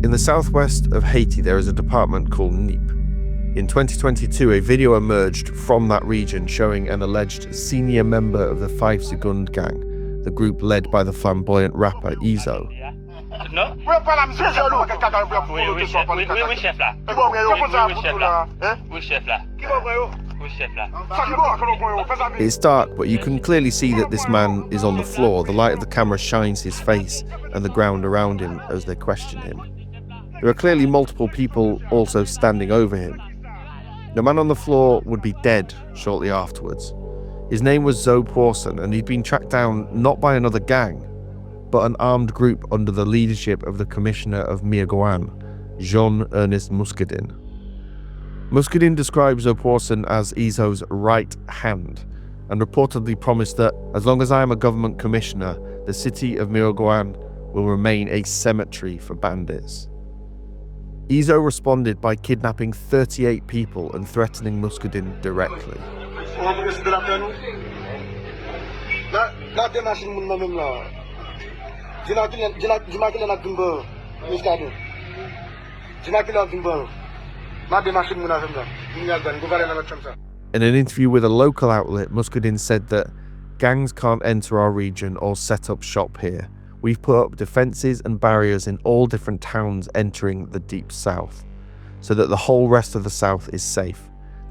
In the southwest of Haiti, there is a department called NIP. In 2022, a video emerged from that region showing an alleged senior member of the Segond gang, the group led by the flamboyant rapper Izo. It's dark, but you can clearly see that this man is on the floor. The light of the camera shines his face and the ground around him as they question him. There are clearly multiple people also standing over him. The man on the floor would be dead shortly afterwards. His name was Pwason, and he'd been tracked down not by another gang, but an armed group under the leadership of the Commissioner of Miragoâne, Jean-Ernest Muscadin. Muscadin describes Pwason as Izo's right hand, and reportedly promised that, as long as I am a government commissioner, the city of Miragoâne will remain a cemetery for bandits. Izo responded by kidnapping 38 people and threatening Muscadin directly. In an interview with a local outlet, Muscadin said that gangs can't enter our region or set up shop here. We've put up defences and barriers in all different towns entering the deep south, so that the whole rest of the south is safe.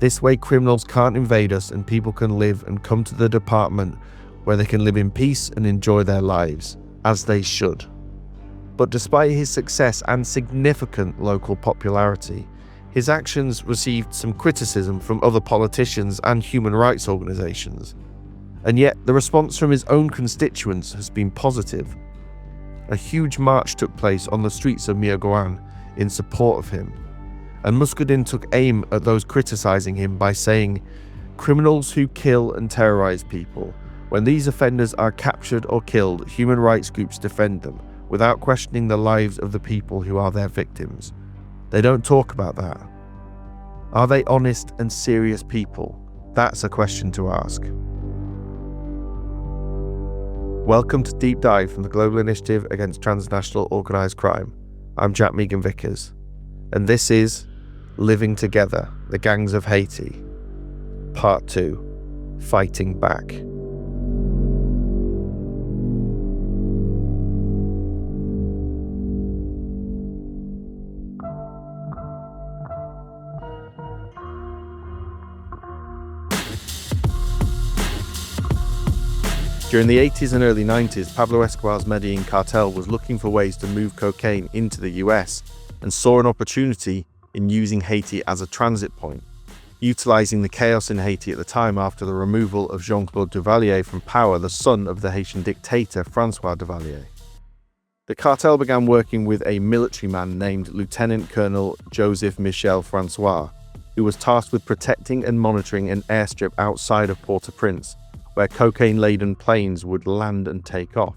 This way criminals can't invade us and people can live and come to the department where they can live in peace and enjoy their lives, as they should. But despite his success and significant local popularity, his actions received some criticism from other politicians and human rights organisations. And yet the response from his own constituents has been positive. A huge march took place on the streets of Miragoâne in support of him, and Muscadin took aim at those criticising him by saying, "Criminals who kill and terrorise people, when these offenders are captured or killed, human rights groups defend them, without questioning the lives of the people who are their victims. They don't talk about that. Are they honest and serious people? That's a question to ask." Welcome to Deep Dive from the Global Initiative Against Transnational Organised Crime. I'm Jack Megan-Vickers, and this is Living Together, the Gangs of Haiti, Part 2, Fighting Back. During the 80s and early 90s, Pablo Escobar's Medellin cartel was looking for ways to move cocaine into the US and saw an opportunity in using Haiti as a transit point, utilizing the chaos in Haiti at the time after the removal of Jean-Claude Duvalier from power, the son of the Haitian dictator François Duvalier. The cartel began working with a military man named Lieutenant Colonel Joseph Michel Francois, who was tasked with protecting and monitoring an airstrip outside of Port-au-Prince, where cocaine-laden planes would land and take off.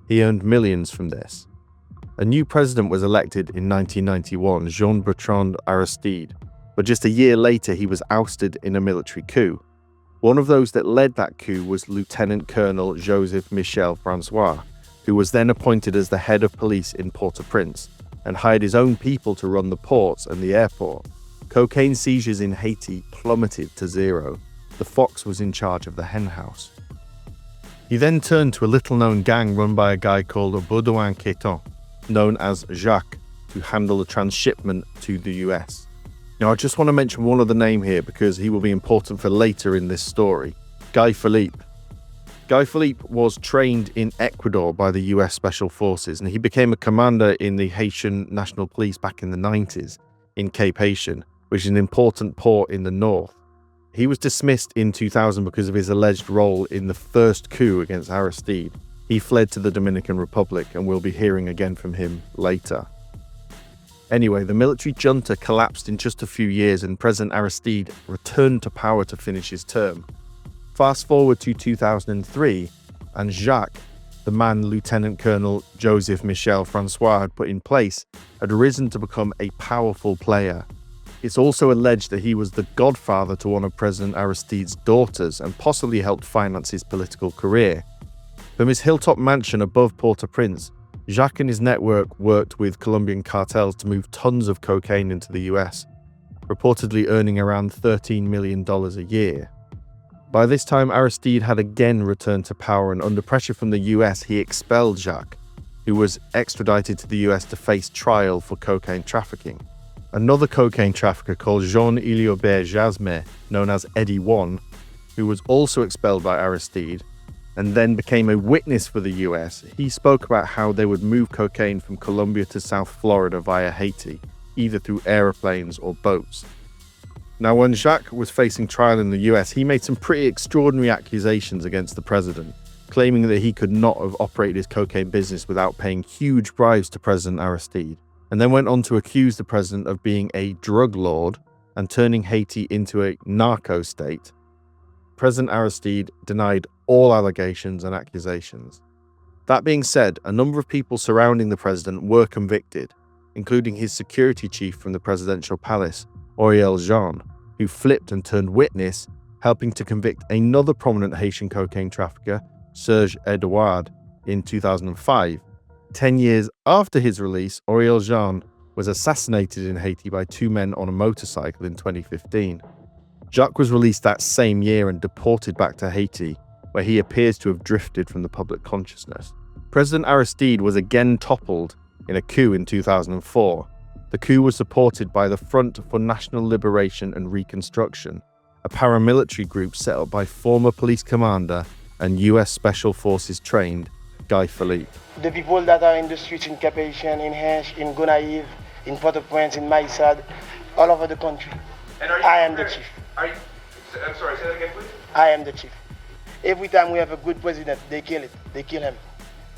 He earned millions from this. A new president was elected in 1991, Jean-Bertrand Aristide, but just a year later he was ousted in a military coup. One of those that led that coup was Lieutenant Colonel Joseph Michel Francois, who was then appointed as the head of police in Port-au-Prince and hired his own people to run the ports and the airport. Cocaine seizures in Haiti plummeted to zero. The fox was in charge of the henhouse. He then turned to a little-known gang run by a guy called Bwa Kale, known as Jacques, to handle the transshipment to the US. Now I just want to mention one other name here because he will be important for later in this story, Guy Philippe. Guy Philippe was trained in Ecuador by the US Special Forces, and he became a commander in the Haitian National Police back in the 90s in Cape Haitian, which is an important port in the north. He was dismissed in 2000 because of his alleged role in the first coup against Aristide. He fled to the Dominican Republic, and we'll be hearing again from him later. Anyway, the military junta collapsed in just a few years and President Aristide returned to power to finish his term. Fast forward to 2003, and Jacques, the man Lieutenant Colonel Joseph Michel Francois had put in place, had risen to become a powerful player. It's also alleged that he was the godfather to one of President Aristide's daughters and possibly helped finance his political career. From his hilltop mansion above Port-au-Prince, Jacques and his network worked with Colombian cartels to move tons of cocaine into the US, reportedly earning around $13 million a year. By this time, Aristide had again returned to power, and under pressure from the US, he expelled Jacques, who was extradited to the US to face trial for cocaine trafficking. Another cocaine trafficker called Jean-Hubert Jasmet, known as Eddie One, who was also expelled by Aristide, and then became a witness for the US, he spoke about how they would move cocaine from Colombia to South Florida via Haiti, either through aeroplanes or boats. Now, when Jacques was facing trial in the US, he made some pretty extraordinary accusations against the president, claiming that he could not have operated his cocaine business without paying huge bribes to President Aristide, and then went on to accuse the president of being a drug lord and turning Haiti into a narco state. President Aristide denied all allegations and accusations. That being said, a number of people surrounding the president were convicted, including his security chief from the presidential palace, Auriel Jean, who flipped and turned witness, helping to convict another prominent Haitian cocaine trafficker, Serge Edouard, in 2005. 10 years after his release, Auriel Jean was assassinated in Haiti by two men on a motorcycle in 2015. Jacques was released that same year and deported back to Haiti, where he appears to have drifted from the public consciousness. President Aristide was again toppled in a coup in 2004. The coup was supported by the Front for National Liberation and Reconstruction, a paramilitary group set up by former police commander and US Special Forces trained Guy Philippe. The people that are in the streets in Cap-Haïtien, in Hinche, in Gonaïves, in Port-au-Prince, in Maïsad, all over the country. I am the chief. I'm sorry, say that again, please? I am the chief. Every time we have a good president, they kill it. They kill him.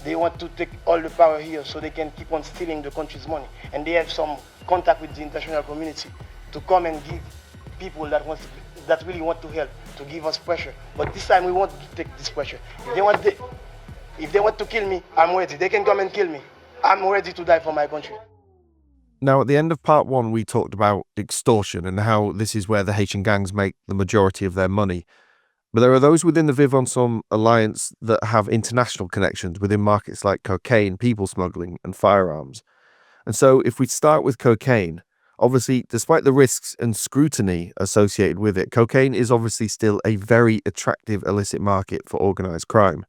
They want to take all the power here so they can keep on stealing the country's money. And they have some contact with the international community to come and give people that really want to help, to give us pressure. But this time we won't take this pressure. If they want to kill me, I'm ready. They can come and kill me. I'm ready to die for my country. Now, at the end of part one, we talked about extortion and how this is where the Haitian gangs make the majority of their money. But there are those within the Vivre Ensemble alliance that have international connections within markets like cocaine, people smuggling, and firearms. And so if we start with cocaine, obviously, despite the risks and scrutiny associated with it, cocaine is obviously still a very attractive illicit market for organized crime.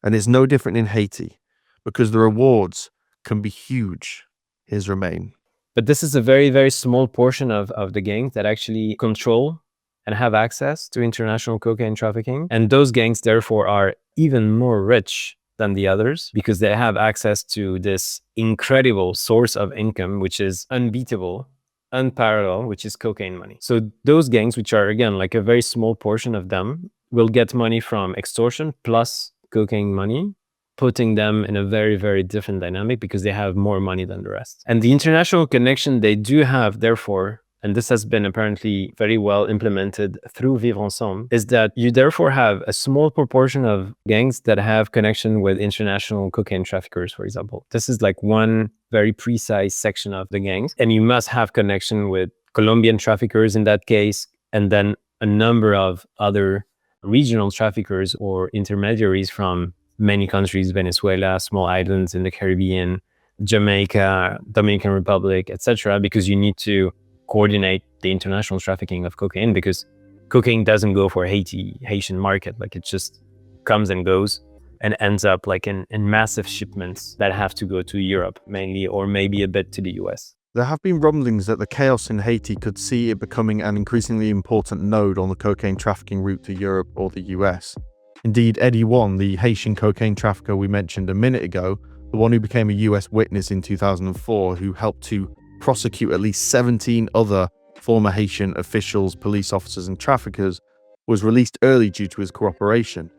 And it's no different in Haiti, because the rewards can be huge. Here's Romain. But this is a very, very small portion of the gangs that actually control and have access to international cocaine trafficking. And those gangs, therefore, are even more rich than the others because they have access to this incredible source of income, which is unbeatable, unparalleled, which is cocaine money. So those gangs, which are, again, like a very small portion of them, will get money from extortion plus cocaine money, putting them in a very, very different dynamic because they have more money than the rest. And the international connection they do have, therefore, and this has been apparently very well implemented through Vivre Ensemble, is that you therefore have a small proportion of gangs that have connection with international cocaine traffickers, for example. This is like one very precise section of the gangs. And you must have connection with Colombian traffickers in that case, and then a number of other regional traffickers or intermediaries from many countries, Venezuela, small islands in the Caribbean, Jamaica, Dominican Republic, etc., because you need to coordinate the international trafficking of cocaine, because cocaine doesn't go for Haitian market. Like, it just comes and goes and ends up like in massive shipments that have to go to Europe mainly, or maybe a bit to the US. There have been rumblings that the chaos in Haiti could see it becoming an increasingly important node on the cocaine trafficking route to Europe or the US. Indeed, Eddie One, the Haitian cocaine trafficker we mentioned a minute ago, the one who became a US witness in 2004, who helped to prosecute at least 17 other former Haitian officials, police officers and traffickers, was released early due to his cooperation.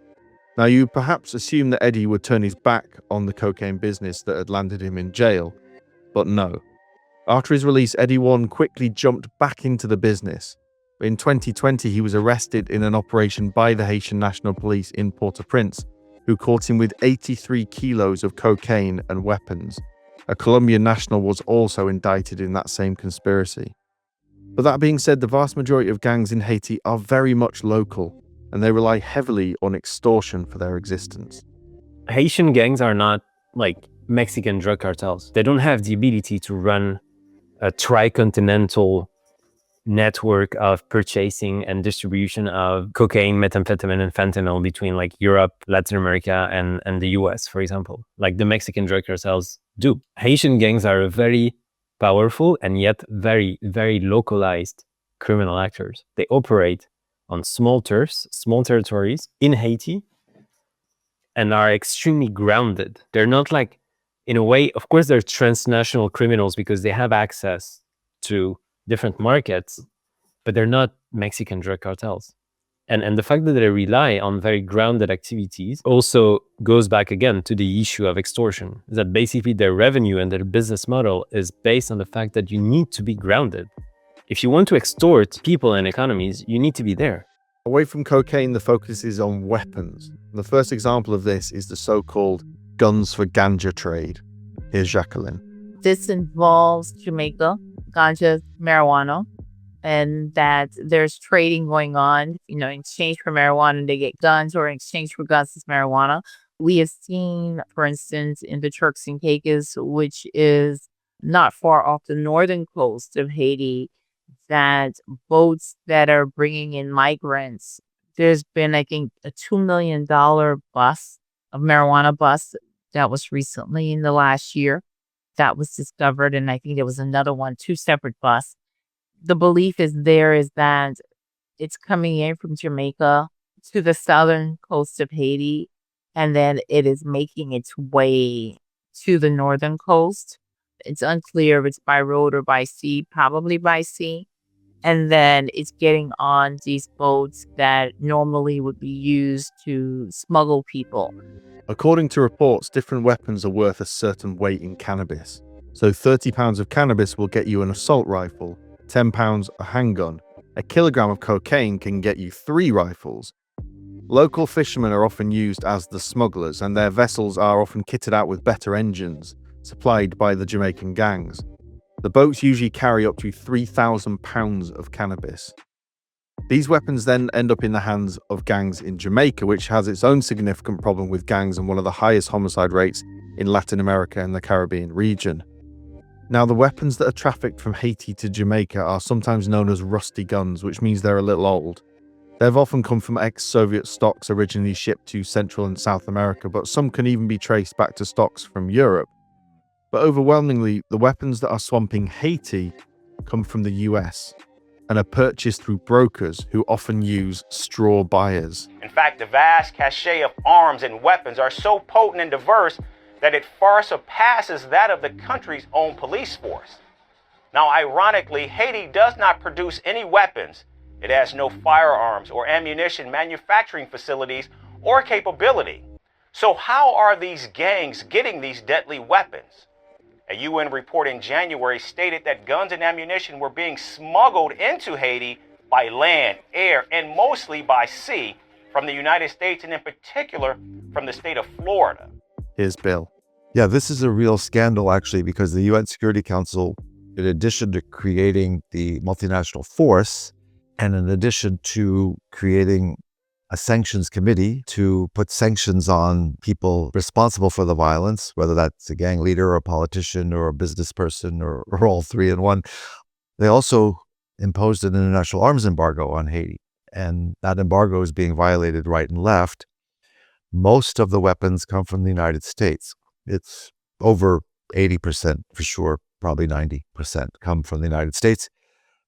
Now, you perhaps assume that Eddie would turn his back on the cocaine business that had landed him in jail, but no. After his release, Eddie One quickly jumped back into the business. In 2020, he was arrested in an operation by the Haitian National Police in Port-au-Prince, who caught him with 83 kilos of cocaine and weapons. A Colombian national was also indicted in that same conspiracy. But that being said, the vast majority of gangs in Haiti are very much local, and they rely heavily on extortion for their existence. Haitian gangs are not like Mexican drug cartels. They don't have the ability to run a tri-continental network of purchasing and distribution of cocaine, methamphetamine, and fentanyl between like Europe, Latin America, and the US, for example, like the Mexican drug cartels do. Haitian gangs are very powerful and yet very, very localized criminal actors. They operate on small turfs, small territories in Haiti, and are extremely grounded. They're not like, in a way, of course, they're transnational criminals because they have access to different markets, but they're not Mexican drug cartels. And the fact that they rely on very grounded activities also goes back again to the issue of extortion, that basically their revenue and their business model is based on the fact that you need to be grounded. If you want to extort people and economies, you need to be there. Away from cocaine, the focus is on weapons. The first example of this is the so-called guns for ganja trade. Here's Jacqueline. This involves Jamaica, ganja, marijuana, and that there's trading going on, in exchange for marijuana, they get guns, or in exchange for guns, it's marijuana. We have seen, for instance, in the Turks and Caicos, which is not far off the northern coast of Haiti, that boats that are bringing in migrants, there's been, I think, a $2 million bust, a marijuana bust that was recently in the last year that was discovered. And I think there was another one, 2 separate busts. The belief is that it's coming in from Jamaica to the southern coast of Haiti, and then it is making its way to the northern coast. It's unclear if it's by road or by sea, probably by sea. And then it's getting on these boats that normally would be used to smuggle people. According to reports, different weapons are worth a certain weight in cannabis. So 30 pounds of cannabis will get you an assault rifle, 10 pounds a handgun. A kilogram of cocaine can get you 3 rifles. Local fishermen are often used as the smugglers, and their vessels are often kitted out with better engines, supplied by the Jamaican gangs. The boats usually carry up to 3,000 pounds of cannabis. These weapons then end up in the hands of gangs in Jamaica, which has its own significant problem with gangs and one of the highest homicide rates in Latin America and the Caribbean region. Now, the weapons that are trafficked from Haiti to Jamaica are sometimes known as rusty guns, which means they're a little old. They've often come from ex-Soviet stocks originally shipped to Central and South America, but some can even be traced back to stocks from Europe. But overwhelmingly, the weapons that are swamping Haiti come from the US and are purchased through brokers who often use straw buyers. In fact, the vast cache of arms and weapons are so potent and diverse that it far surpasses that of the country's own police force. Now, ironically, Haiti does not produce any weapons. It has no firearms or ammunition manufacturing facilities or capability. So how are these gangs getting these deadly weapons? A UN report in January stated that guns and ammunition were being smuggled into Haiti by land, air, and mostly by sea from the United States, and in particular from the state of Florida. Here's Bill. Yeah, this is a real scandal, actually, because the UN Security Council, in addition to creating the multinational force, and in addition to creating a sanctions committee to put sanctions on people responsible for the violence, whether that's a gang leader or a politician or a business person or all three in one, they also imposed an international arms embargo on Haiti. And that embargo is being violated right and left. Most of the weapons come from the United States. It's over 80% for sure, probably 90% come from the United States.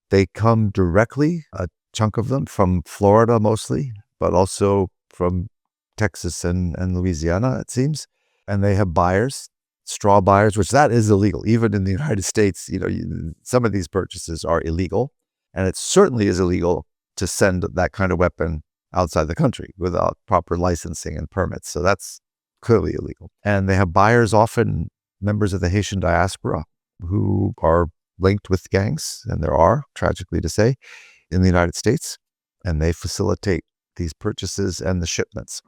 They come directly, a chunk of them, from Florida mostly, but also from Texas and Louisiana, it seems. And they have buyers, straw buyers, which that is illegal. Even in the United States, some of these purchases are illegal. And it certainly is illegal to send that kind of weapon outside the country without proper licensing and permits. So that's clearly illegal. And they have buyers, often members of the Haitian diaspora, who are linked with gangs, and there are, tragically to say, in the United States. And they facilitate these purchases and the shipments.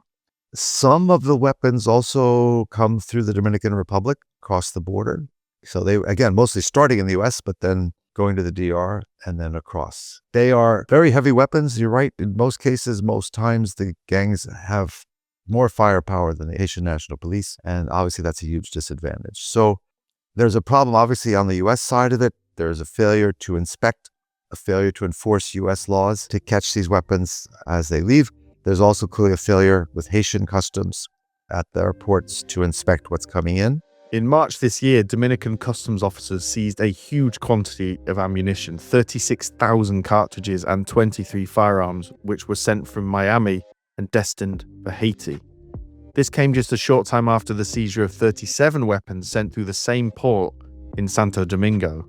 Some of the weapons also come through the Dominican Republic, across the border. So they, again, mostly starting in the US, but then going to the DR and then across. They are very heavy weapons. You're right. In most cases, most times, the gangs have more firepower than the Haitian National Police, and obviously that's a huge disadvantage. So there's a problem, obviously, on the U.S. side of it. There's a failure to inspect, a failure to enforce U.S. laws to catch these weapons as they leave. There's also clearly a failure with Haitian customs at the airports to inspect what's coming in. In March this year, Dominican customs officers seized a huge quantity of ammunition, 36,000 cartridges and 23 firearms, which were sent from Miami and destined for Haiti. This came just a short time after the seizure of 37 weapons sent through the same port in Santo Domingo.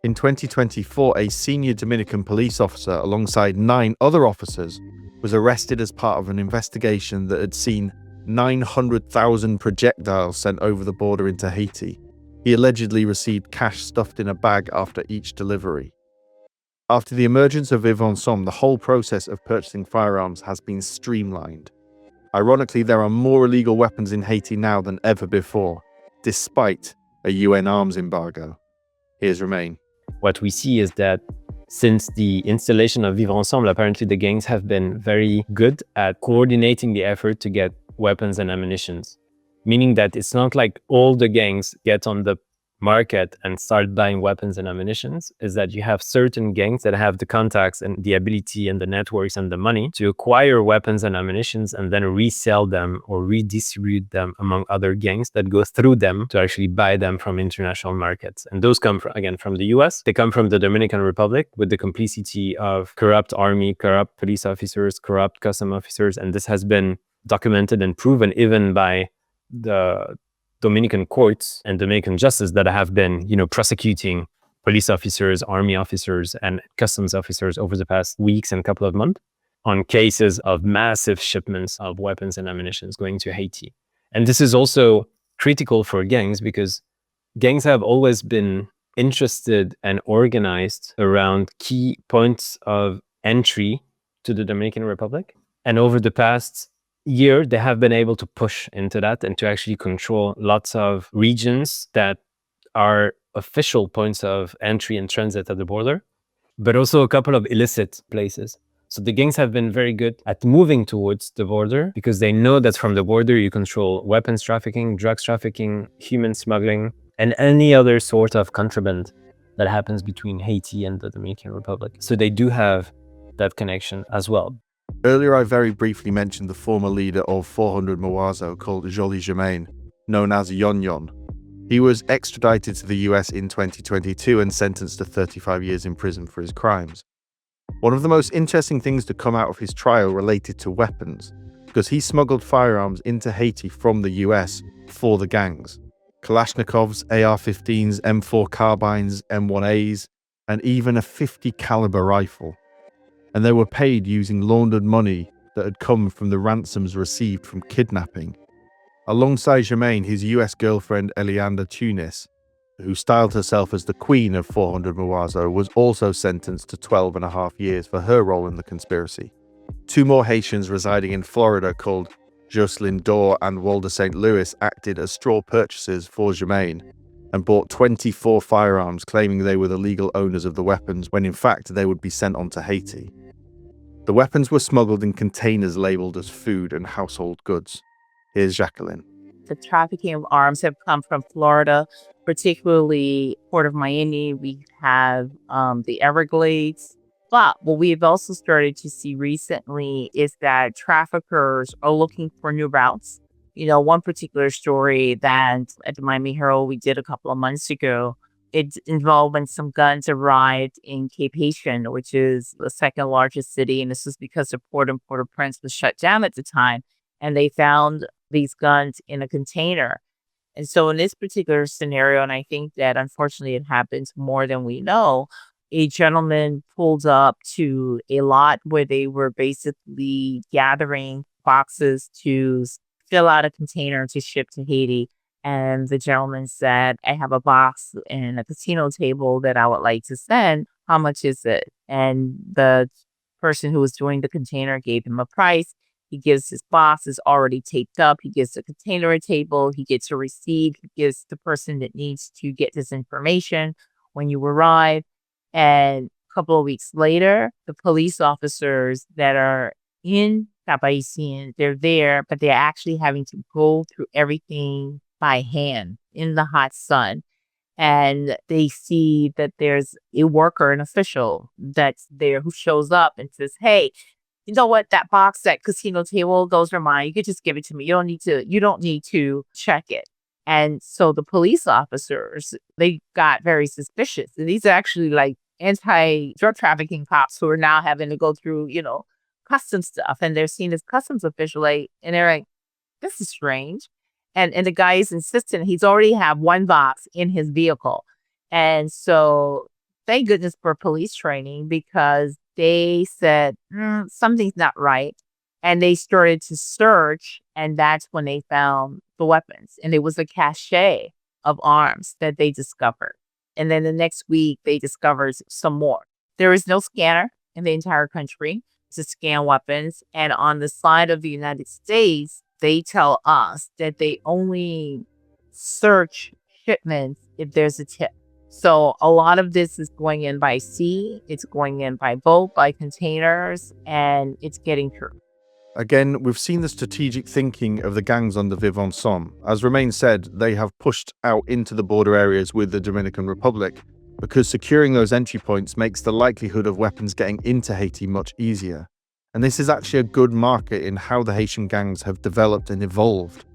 In 2024, a senior Dominican police officer alongside 9 other officers was arrested as part of an investigation that had seen 900,000 projectiles sent over the border into Haiti. He allegedly received cash stuffed in a bag after each delivery. After the emergence of vigilante, the whole process of purchasing firearms has been streamlined. Ironically, there are more illegal weapons in Haiti now than ever before, despite a UN arms embargo. Here's Romain. What we see is that since the installation of Vivre Ensemble, apparently the gangs have been very good at coordinating the effort to get weapons and ammunitions, meaning that it's not like all the gangs get on the market and start buying weapons and ammunitions. Is that you have certain gangs that have the contacts and the ability and the networks and the money to acquire weapons and ammunitions and then resell them or redistribute them among other gangs that go through them to actually buy them from international markets. And those come from, again, from the US. They come from the Dominican Republic with the complicity of corrupt army, corrupt police officers, corrupt custom officers. And this has been documented and proven even by the Dominican courts and Dominican justice that have been, prosecuting police officers, army officers, and customs officers over the past weeks and couple of months on cases of massive shipments of weapons and ammunition going to Haiti. And this is also critical for gangs because gangs have always been interested and organized around key points of entry to the Dominican Republic. And over the past year, they have been able to push into that and to actually control lots of regions that are official points of entry and transit at the border, but also a couple of illicit places. So the gangs have been very good at moving towards the border because they know that from the border you control weapons trafficking, drugs trafficking, human smuggling, and any other sort of contraband that happens between Haiti and the Dominican Republic. So they do have that connection as well. Earlier, I very briefly mentioned the former leader of 400 Mawazo called Jolie Germain, known as Yon Yon. He was extradited to the US in 2022 and sentenced to 35 years in prison for his crimes. One of the most interesting things to come out of his trial related to weapons, because he smuggled firearms into Haiti from the US for the gangs. Kalashnikovs, AR-15s, M4 carbines, M1As, and even a .50 caliber rifle. And they were paid using laundered money that had come from the ransoms received from kidnapping. Alongside Germain, his US girlfriend Elianda Tunis, who styled herself as the queen of 400 Mawazo, was also sentenced to 12.5 years for her role in the conspiracy. 2 more Haitians residing in Florida called Jocelyn Dore and Walder St. Louis acted as straw purchasers for Germain and bought 24 firearms, claiming they were the legal owners of the weapons when in fact they would be sent on to Haiti. The weapons were smuggled in containers labeled as food and household goods. Here's Jacqueline. The trafficking of arms have come from Florida, particularly Port of Miami. We have the Everglades. But what we've also started to see recently is that traffickers are looking for new routes. One particular story that at the Miami Herald we did a couple of months ago, it involved when some guns arrived in Cape Haitian, which is the second largest city. And this was because the port in Port-au-Prince was shut down at the time. And they found these guns in a container. And so in this particular scenario, and I think that unfortunately it happens more than we know, a gentleman pulled up to a lot where they were basically gathering boxes to fill out a container to ship to Haiti. And the gentleman said, I have a box and a casino table that I would like to send. How much is it? And the person who was doing the container gave him a price. He gives his box, is already taped up. He gives the container a table. He gets a receipt. He gives the person that needs to get this information when you arrive. And a couple of weeks later, the police officers that are in Haitian, they're there, but they're actually having to go through everything by hand in the hot sun. And they see that there's a worker, an official that's there who shows up and says, "Hey, you know what? That box, that casino table, those are mine. You could just give it to me. You don't need to check it." And so the police officers, they got very suspicious. And these are actually like anti-drug trafficking cops who are now having to go through, customs stuff. And they're seen as customs official, like, and they're like, "This is strange." And the guy is insistent. He's already have one box in his vehicle. And so thank goodness for police training, because they said, something's not right. And they started to search. And that's when they found the weapons. And it was a cache of arms that they discovered. And then the next week, they discovered some more. There is no scanner in the entire country to scan weapons. And on the side of the United States, they tell us that they only search shipments if there's a tip. So a lot of this is going in by sea, it's going in by boat, by containers, and it's getting through. Again, we've seen the strategic thinking of the gangs under Vivanson. As Romain said, they have pushed out into the border areas with the Dominican Republic because securing those entry points makes the likelihood of weapons getting into Haiti much easier. And this is actually a good marker in how the Haitian gangs have developed and evolved,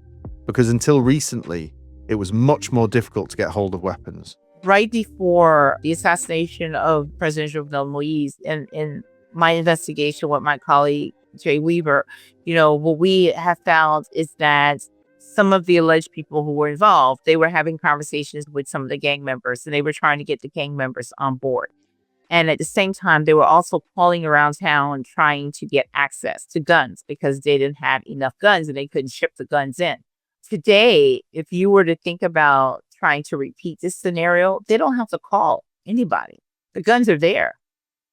because until recently, it was much more difficult to get hold of weapons. Right before the assassination of President Jovenel Moïse, in my investigation with my colleague, Jay Weaver, what we have found is that some of the alleged people who were involved, they were having conversations with some of the gang members, and they were trying to get the gang members on board. And at the same time, they were also calling around town trying to get access to guns because they didn't have enough guns and they couldn't ship the guns in. Today, if you were to think about trying to repeat this scenario, they don't have to call anybody. The guns are there.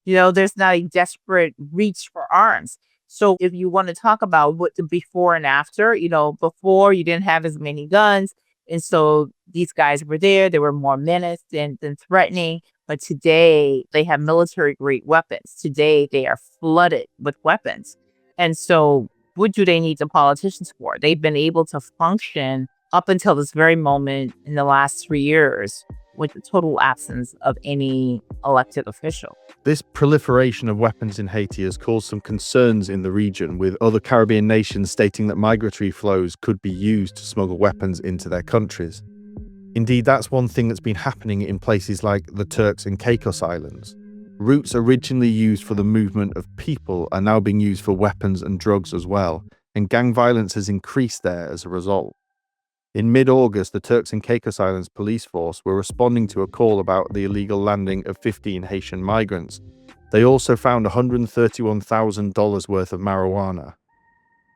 There's not a desperate reach for arms. So if you want to talk about what the before and after, before you didn't have as many guns. And so these guys were there. They were more menaced than threatening. But today they have military grade weapons. Today they are flooded with weapons. And so what do they need the politicians for? They've been able to function up until this very moment in the last 3 years with the total absence of any elected official. This proliferation of weapons in Haiti has caused some concerns in the region, with other Caribbean nations stating that migratory flows could be used to smuggle weapons into their countries. Indeed, that's one thing that's been happening in places like the Turks and Caicos Islands. Routes originally used for the movement of people are now being used for weapons and drugs as well, and gang violence has increased there as a result. In mid-August, the Turks and Caicos Islands police force were responding to a call about the illegal landing of 15 Haitian migrants. They also found $131,000 worth of marijuana.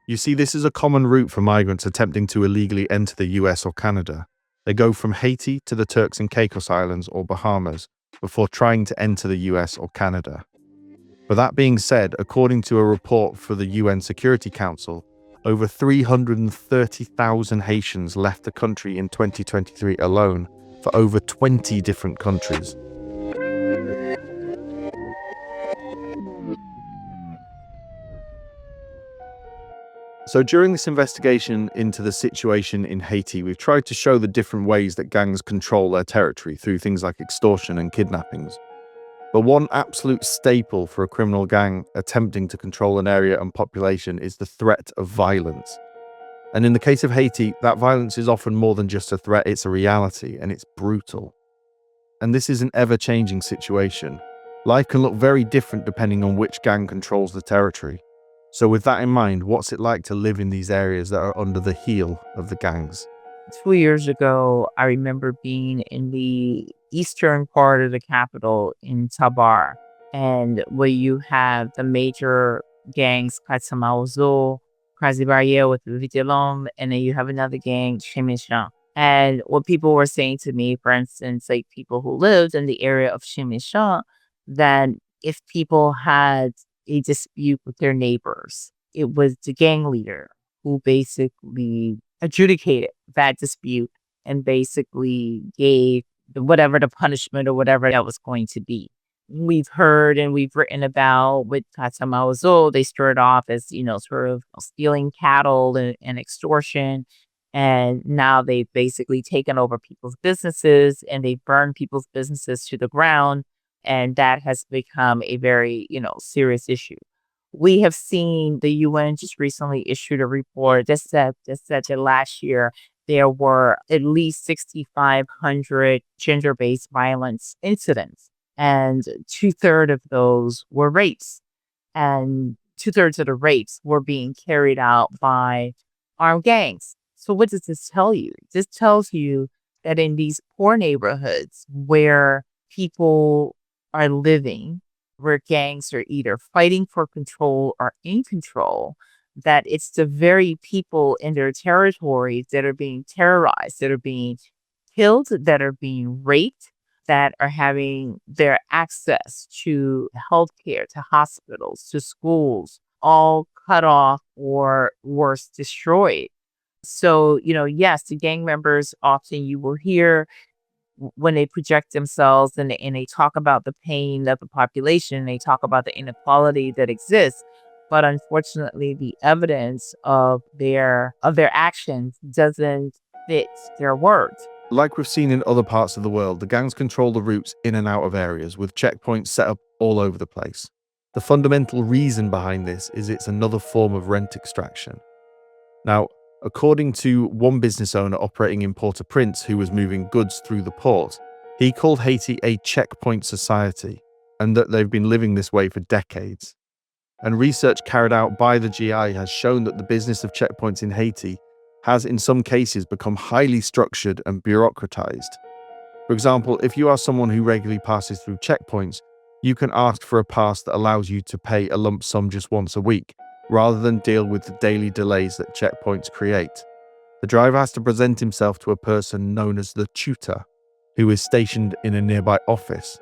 You see, this is a common route for migrants attempting to illegally enter the US or Canada. They go from Haiti to the Turks and Caicos Islands or Bahamas before trying to enter the US or Canada. But that being said, according to a report for the UN Security Council, over 330,000 Haitians left the country in 2023 alone for over 20 different countries. So during this investigation into the situation in Haiti, we've tried to show the different ways that gangs control their territory through things like extortion and kidnappings. But one absolute staple for a criminal gang attempting to control an area and population is the threat of violence. And in the case of Haiti, that violence is often more than just a threat, it's a reality, and it's brutal. And this is an ever-changing situation. Life can look very different depending on which gang controls the territory. So with that in mind, what's it like to live in these areas that are under the heel of the gangs? 2 years ago, I remember being in the eastern part of the capital in Tabar, and where you have the major gangs, Katsamauzo, Krasibaye with the Vigilante, and then you have another gang, Chemishan. And what people were saying to me, for instance, like people who lived in the area of Chemishan, that if people had a dispute with their neighbors, it was the gang leader who basically adjudicated that dispute and basically gave whatever the punishment or whatever that was going to be. we've heard and we've written about with Catamaozo. They started off as, sort of stealing cattle and extortion. And now they've basically taken over people's businesses and they've burned people's businesses to the ground. And that has become a very, serious issue. We have seen the UN just recently issued a report that said that last year there were at least 6,500 gender-based violence incidents, and two-thirds of those were rapes. And two-thirds of the rapes were being carried out by armed gangs. So what does this tell you? This tells you that in these poor neighborhoods where people are living, where gangs are either fighting for control or in control, that it's the very people in their territories that are being terrorized, that are being killed, that are being raped, that are having their access to healthcare, to hospitals, to schools, all cut off or worse, destroyed. So, yes, the gang members often you will hear when they project themselves and they talk about the pain of the population, they talk about the inequality that exists. But unfortunately, the evidence of their actions doesn't fit their words. Like we've seen in other parts of the world, the gangs control the routes in and out of areas with checkpoints set up all over the place. The fundamental reason behind this is it's another form of rent extraction. Now, according to one business owner operating in Port-au-Prince who was moving goods through the port, he called Haiti a checkpoint society and that they've been living this way for decades. And research carried out by the GI has shown that the business of checkpoints in Haiti has in some cases become highly structured and bureaucratized. For example, if you are someone who regularly passes through checkpoints, you can ask for a pass that allows you to pay a lump sum just once a week, rather than deal with the daily delays that checkpoints create. The driver has to present himself to a person known as the tutor, who is stationed in a nearby office.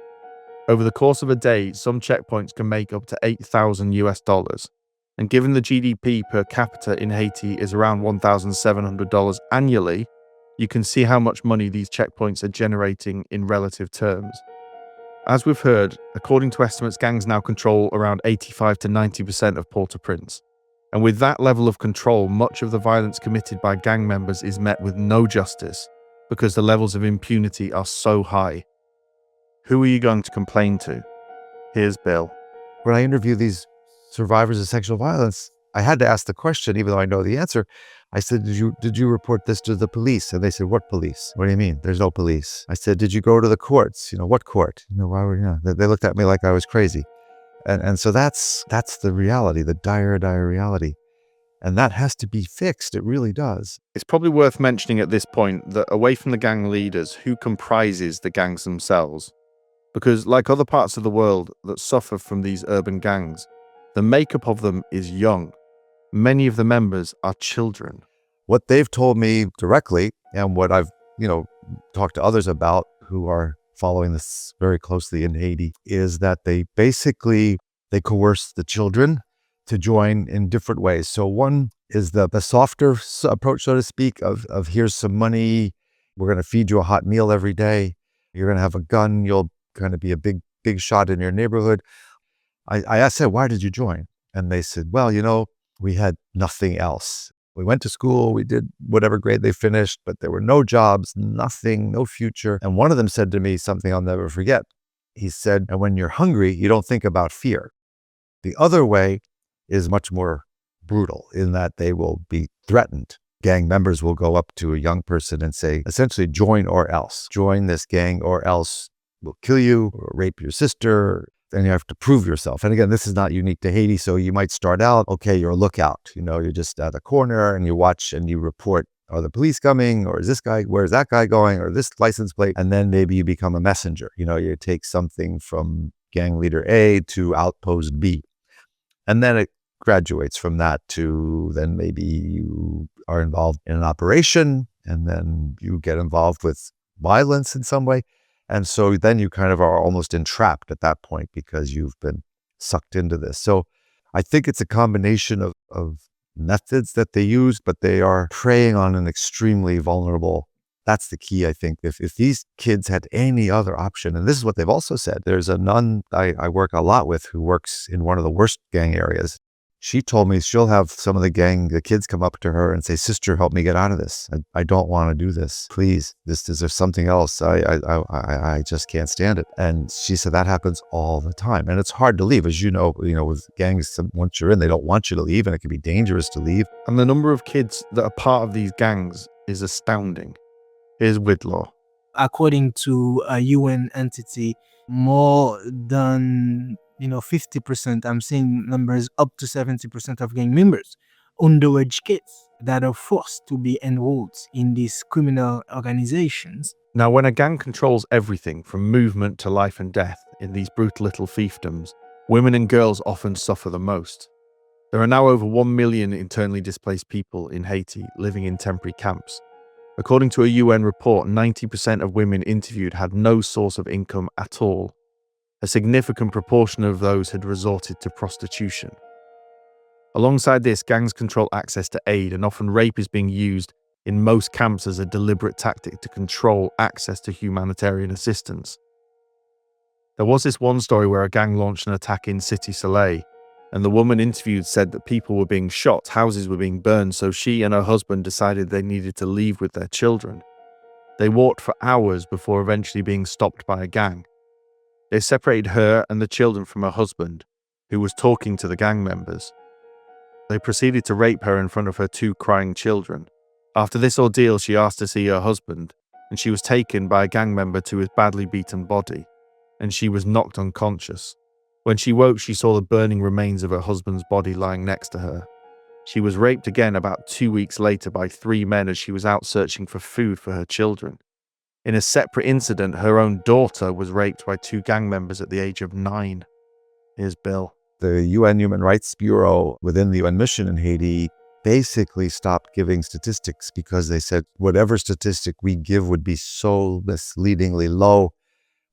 Over the course of a day, some checkpoints can make up to $8,000 and given the GDP per capita in Haiti is around $1,700 annually, you can see how much money these checkpoints are generating in relative terms. As we've heard, according to estimates, gangs now control around 85 to 90% of Port-au-Prince. And with that level of control, much of the violence committed by gang members is met with no justice because the levels of impunity are so high. Who are you going to complain to? Here's Bill. When I interview these survivors of sexual violence, I had to ask the question, even though I know the answer. I said, did you report this to the police? And they said, what police? What do you mean? There's no police. I said, did you go to the courts? What court? Why were you? They looked at me like I was crazy. And so that's the reality, the dire reality. And that has to be fixed. It really does. It's probably worth mentioning at this point that away from the gang leaders, who comprises the gangs themselves? Because like other parts of the world that suffer from these urban gangs, the makeup of them is young. Many of the members are children. What they've told me directly, and what I've, talked to others about who are following this very closely in Haiti, is that they coerce the children to join in different ways. So one is the softer approach, so to speak, of here's some money, we're going to feed you a hot meal every day, you're going to have a gun, you'll kind of be a big shot in your neighborhood. I said, why did you join? And they said, well, we had nothing else. We went to school, we did whatever grade they finished, but there were no jobs, nothing, no future. And one of them said to me something I'll never forget. He said, and when you're hungry, you don't think about fear. The other way is much more brutal in that they will be threatened. Gang members will go up to a young person and say, essentially, join or else. Join this gang or else we'll kill you or rape your sister. And you have to prove yourself. And again, this is not unique to Haiti. So you might start out, okay, you're a lookout. You're just at a corner and you watch and you report, are the police coming? Or is this guy, where's that guy going? Or this license plate? And then maybe you become a messenger. You take something from gang leader A to outpost B. And then it graduates from that to then maybe you are involved in an operation and then you get involved with violence in some way. And so then you kind of are almost entrapped at that point because you've been sucked into this. So I think it's a combination of methods that they use, but they are preying on an extremely vulnerable That's the key, I think. If these kids had any other option, and this is what they've also said, there's a nun I work a lot with who works in one of the worst gang areas. She told me she'll have some of the kids come up to her and say, "Sister, help me get out of this. I don't want to do this. Please, is there something else? I just can't stand it." And she said that happens all the time. And it's hard to leave. As you know, with gangs, once you're in, they don't want you to leave, and it can be dangerous to leave. And the number of kids that are part of these gangs is astounding. Here's Whitlaw. According to a UN entity, more than 50%, I'm seeing numbers up to 70% of gang members, underage kids that are forced to be enrolled in these criminal organizations. Now, when a gang controls everything from movement to life and death in these brutal little fiefdoms, women and girls often suffer the most. There are now over 1 million internally displaced people in Haiti living in temporary camps. According to a UN report, 90% of women interviewed had no source of income at all. A significant proportion of those had resorted to prostitution. Alongside this, gangs control access to aid, and often rape is being used in most camps as a deliberate tactic to control access to humanitarian assistance. There was this one story where a gang launched an attack in Cité Soleil, and the woman interviewed said that people were being shot, houses were being burned, so she and her husband decided they needed to leave with their children. They walked for hours before eventually being stopped by a gang. They separated her and the children from her husband, who was talking to the gang members. They proceeded to rape her in front of her 2 crying children. After this ordeal, she asked to see her husband, and she was taken by a gang member to his badly beaten body, and she was knocked unconscious. When she woke, she saw the burning remains of her husband's body lying next to her. She was raped again about 2 weeks later by 3 men as she was out searching for food for her children. In a separate incident, her own daughter was raped by 2 gang members at the age of 9. Here's Bill. The UN Human Rights Bureau within the UN mission in Haiti basically stopped giving statistics because they said whatever statistic we give would be so misleadingly low,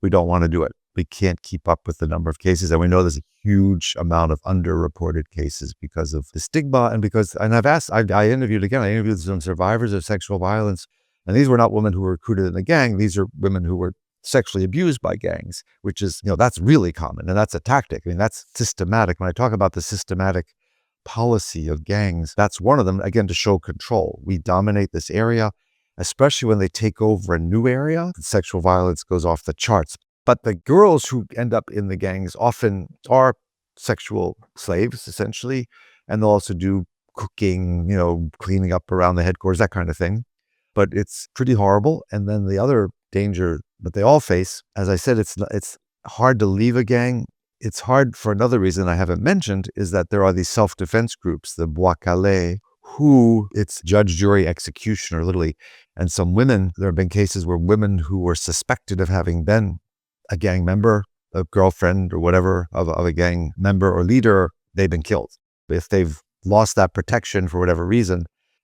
we don't want to do it. We can't keep up with the number of cases. And we know there's a huge amount of underreported cases because of the stigma and I interviewed some survivors of sexual violence. And these were not women who were recruited in a gang. These are women who were sexually abused by gangs, which is, that's really common. And that's a tactic. I mean, that's systematic. When I talk about the systematic policy of gangs, that's one of them, again, to show control. We dominate this area, especially when they take over a new area. Sexual violence goes off the charts. But the girls who end up in the gangs often are sexual slaves, essentially. And they'll also do cooking, cleaning up around the headquarters, that kind of thing. But it's pretty horrible. And then the other danger that they all face, as I said, it's hard to leave a gang. It's hard for another reason I haven't mentioned, is that there are these self-defense groups, the Bwa Kale, who it's judge, jury, executioner, literally. And some women, there have been cases where women who were suspected of having been a gang member, a girlfriend or whatever of a gang member or leader, they've been killed. If they've lost that protection for whatever reason,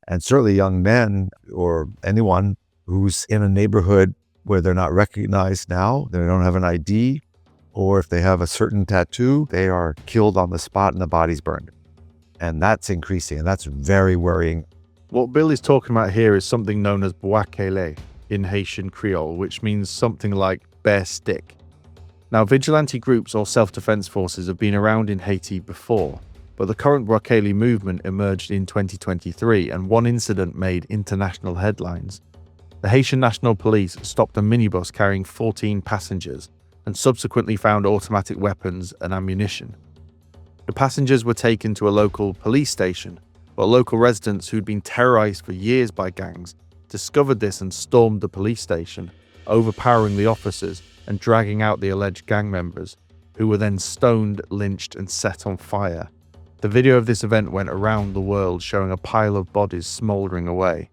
and certainly young men or anyone who's in a neighborhood where they're not recognized now, they don't have an ID, or if they have a certain tattoo, they are killed on the spot and the body's burned. And that's increasing, and that's very worrying. What Bill is talking about here is something known as Bwa Kale in Haitian Creole, which means something like bare stick. Now, vigilante groups or self-defense forces have been around in Haiti before, but the current Bwa Kale movement emerged in 2023, and one incident made international headlines. The Haitian National Police stopped a minibus carrying 14 passengers and subsequently found automatic weapons and ammunition. The passengers were taken to a local police station, but local residents who'd been terrorized for years by gangs discovered this and stormed the police station, overpowering the officers and dragging out the alleged gang members, who were then stoned, lynched, and set on fire. The video of this event went around the world, showing a pile of bodies smoldering away.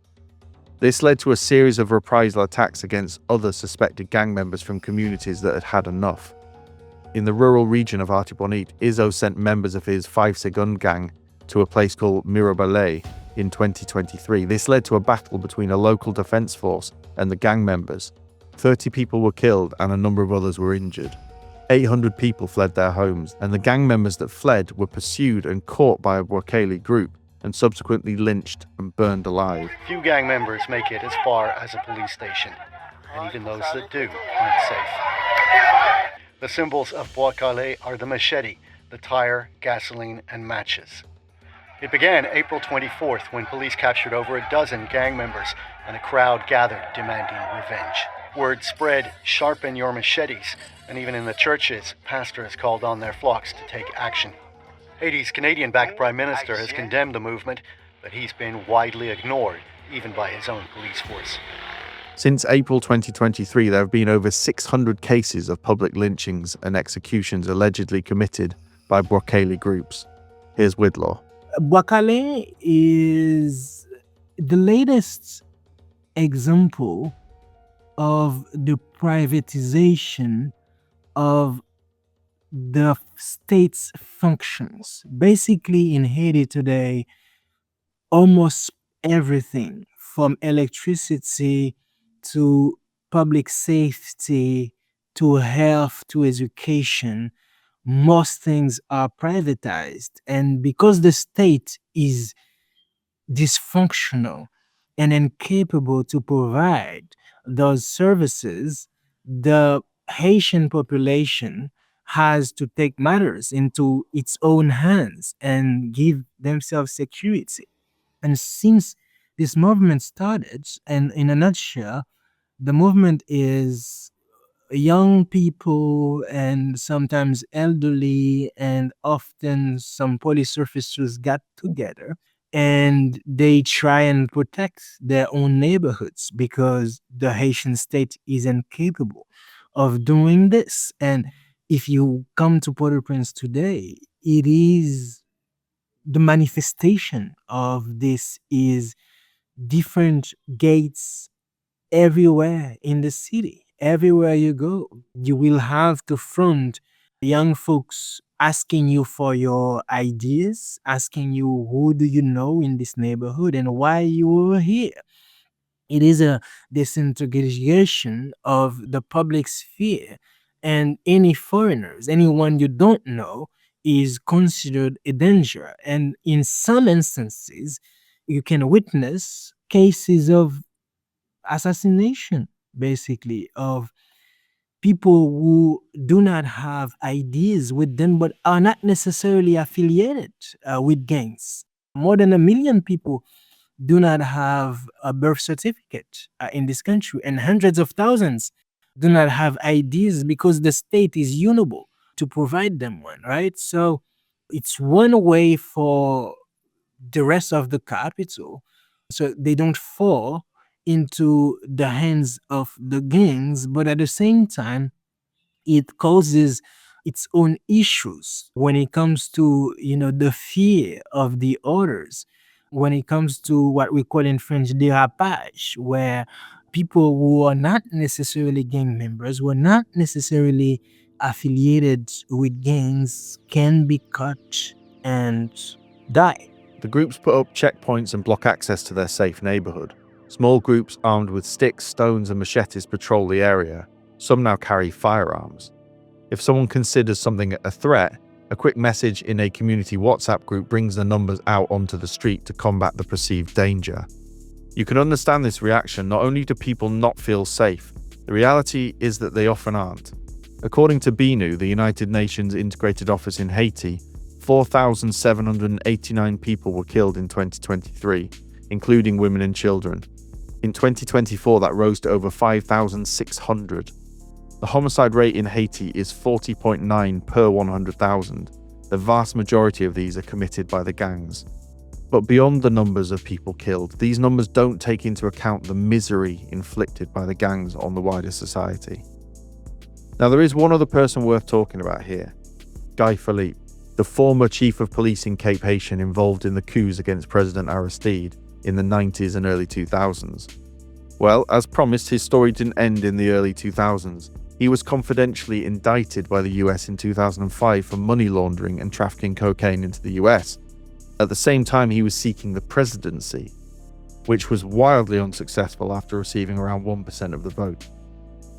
This led to a series of reprisal attacks against other suspected gang members from communities that had had enough. In the rural region of Artibonite, Izzo sent members of his 5 Segond gang to a place called Miragoâne in 2023. This led to a battle between a local defense force and the gang members. 30 people were killed and a number of others were injured. 800 people fled their homes, and the gang members that fled were pursued and caught by a Bwa Kale group and subsequently lynched and burned alive. Few gang members make it as far as a police station, and even those that do aren't safe. The symbols of Bwa Kale are the machete, the tire, gasoline, and matches. It began April 24th when police captured over a dozen gang members and a crowd gathered demanding revenge. Word spread, sharpen your machetes, and even in the churches, pastors called on their flocks to take action. Haiti's Canadian-backed Prime Minister has condemned the movement, but he's been widely ignored, even by his own police force. Since April 2023, there have been over 600 cases of public lynchings and executions allegedly committed by Bwa Kale groups. Here's Whitlaw. Bwa Kale is the latest example of the privatization of the state's functions. Basically, in Haiti today, almost everything from electricity to public safety to health to education, most things are privatized. And because the state is dysfunctional and incapable to provide those services, the Haitian population has to take matters into its own hands and give themselves security. And since this movement started, and in a nutshell, the movement is young people and sometimes elderly and often some police officers got together and they try and protect their own neighborhoods because the Haitian state is incapable of doing this. And if you come to Port-au-Prince today, it is the manifestation of this is different gates everywhere in the city. Everywhere you go, you will have to front young folks asking you for your ideas, asking you who do you know in this neighborhood and why you are here. It is a disintegration of the public sphere, and any foreigners, anyone you don't know, is considered a danger. And in some instances, you can witness cases of assassination, basically, of people who do not have ideas with them but are not necessarily affiliated with gangs. More than 1 million people do not have a birth certificate in this country, and hundreds of thousands do not have ideas because the state is unable to provide them one, right? So it's one way for the rest of the capital so they don't fall into the hands of the gangs, but at the same time, it causes its own issues when it comes to, the fear of the others, when it comes to what we call in French dérapage, where people who are not necessarily gang members, who are not necessarily affiliated with gangs, can be caught and die. The groups put up checkpoints and block access to their safe neighbourhood. Small groups armed with sticks, stones and machetes patrol the area. Some now carry firearms. If someone considers something a threat, a quick message in a community WhatsApp group brings the numbers out onto the street to combat the perceived danger. You can understand this reaction. Not only do people not feel safe, the reality is that they often aren't. According to BINU, the United Nations Integrated Office in Haiti, 4,789 people were killed in 2023, including women and children. In 2024, that rose to over 5,600. The homicide rate in Haiti is 40.9 per 100,000. The vast majority of these are committed by the gangs. But beyond the numbers of people killed, these numbers don't take into account the misery inflicted by the gangs on the wider society. Now, there is one other person worth talking about here, Guy Philippe, the former chief of police in Cape Haitian involved in the coups against President Aristide in the 90s and early 2000s. Well, as promised, his story didn't end in the early 2000s. He was confidentially indicted by the US in 2005 for money laundering and trafficking cocaine into the US. At the same time, he was seeking the presidency, which was wildly unsuccessful after receiving around 1% of the vote.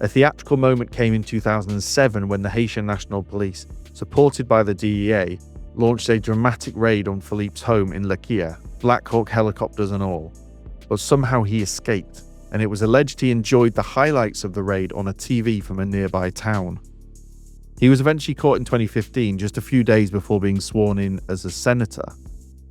A theatrical moment came in 2007 when the Haitian National Police, supported by the DEA, launched a dramatic raid on Philippe's home in Lakia, Black Hawk helicopters and all. But somehow he escaped, and it was alleged he enjoyed the highlights of the raid on a TV from a nearby town. He was eventually caught in 2015, just a few days before being sworn in as a senator.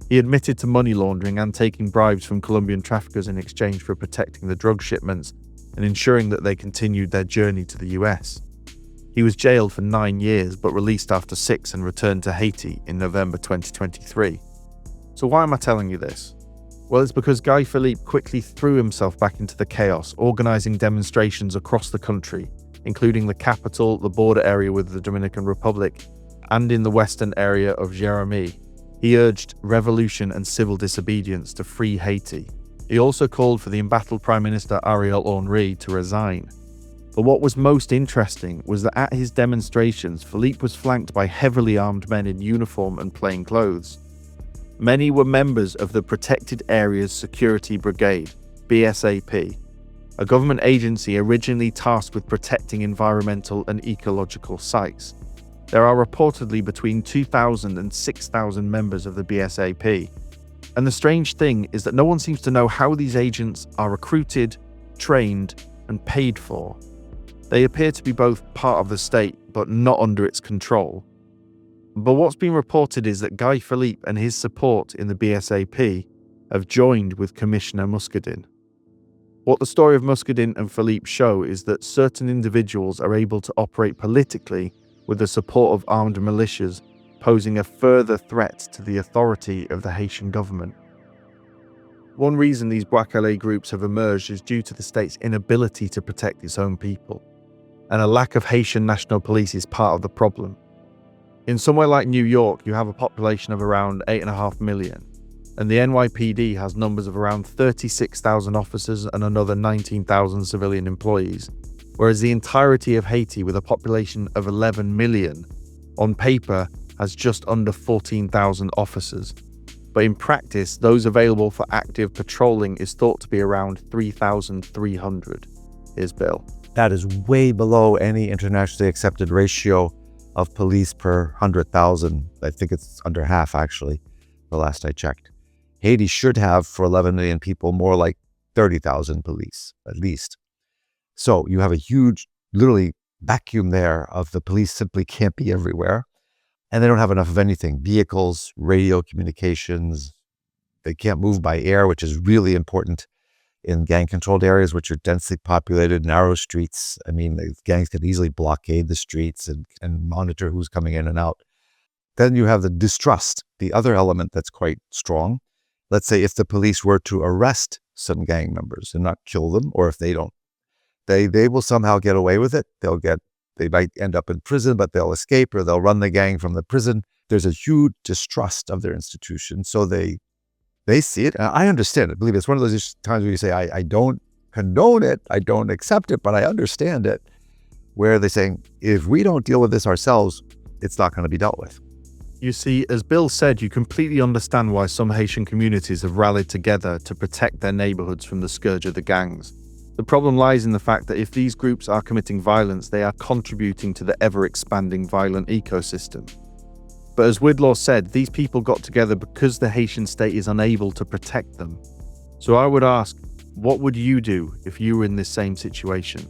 He admitted to money laundering and taking bribes from Colombian traffickers in exchange for protecting the drug shipments and ensuring that they continued their journey to the US. He was jailed for 9 years but released after 6 and returned to Haiti in November 2023. So why am I telling you this? Well, it's because Guy Philippe quickly threw himself back into the chaos, organising demonstrations across the country, including the capital, the border area with the Dominican Republic, and in the western area of Jérémie. He urged revolution and civil disobedience to free Haiti. He also called for the embattled Prime Minister Ariel Henry to resign. But what was most interesting was that at his demonstrations, Philippe was flanked by heavily armed men in uniform and plain clothes. Many were members of the Protected Areas Security Brigade, BSAP, a government agency originally tasked with protecting environmental and ecological sites. There are reportedly between 2,000 and 6,000 members of the BSAP. And the strange thing is that no one seems to know how these agents are recruited, trained, and paid for. They appear to be both part of the state, but not under its control. But what's been reported is that Guy Philippe and his support in the BSAP have joined with Commissioner Muscadin. What the story of Muscadin and Philippe show is that certain individuals are able to operate politically with the support of armed militias, posing a further threat to the authority of the Haitian government. One reason these Bwa Kale groups have emerged is due to the state's inability to protect its own people, and a lack of Haitian national police is part of the problem. In somewhere like New York, you have a population of around 8.5 million, and the NYPD has numbers of around 36,000 officers and another 19,000 civilian employees, whereas the entirety of Haiti, with a population of 11 million, on paper has just under 14,000 officers. But in practice, those available for active patrolling is thought to be around 3,300. Here's Bill. That is way below any internationally accepted ratio of police per 100,000. I think it's under half, actually, the last I checked. Haiti should have, for 11 million people, more like 30,000 police, at least. So you have a huge, literally, vacuum there of the police simply can't be everywhere. And they don't have enough of anything. Vehicles, radio communications. They can't move by air, which is really important in gang-controlled areas, which are densely populated, narrow streets. I mean, the gangs can easily blockade the streets and monitor who's coming in and out. Then you have the distrust, the other element that's quite strong. Let's say if the police were to arrest some gang members and not kill them, or if they don't, they will somehow get away with it. They might end up in prison, but they'll escape, or they'll run the gang from the prison. There's a huge distrust of their institution. So they see it. And I understand it. Believe me, it's one of those times where you say, I don't condone it, I don't accept it, but I understand it. Where they're saying, if we don't deal with this ourselves, it's not going to be dealt with. You see, as Bill said, you completely understand why some Haitian communities have rallied together to protect their neighbourhoods from the scourge of the gangs. The problem lies in the fact that if these groups are committing violence, they are contributing to the ever-expanding violent ecosystem. But as Widlaw said, these people got together because the Haitian state is unable to protect them. So I would ask, what would you do if you were in this same situation?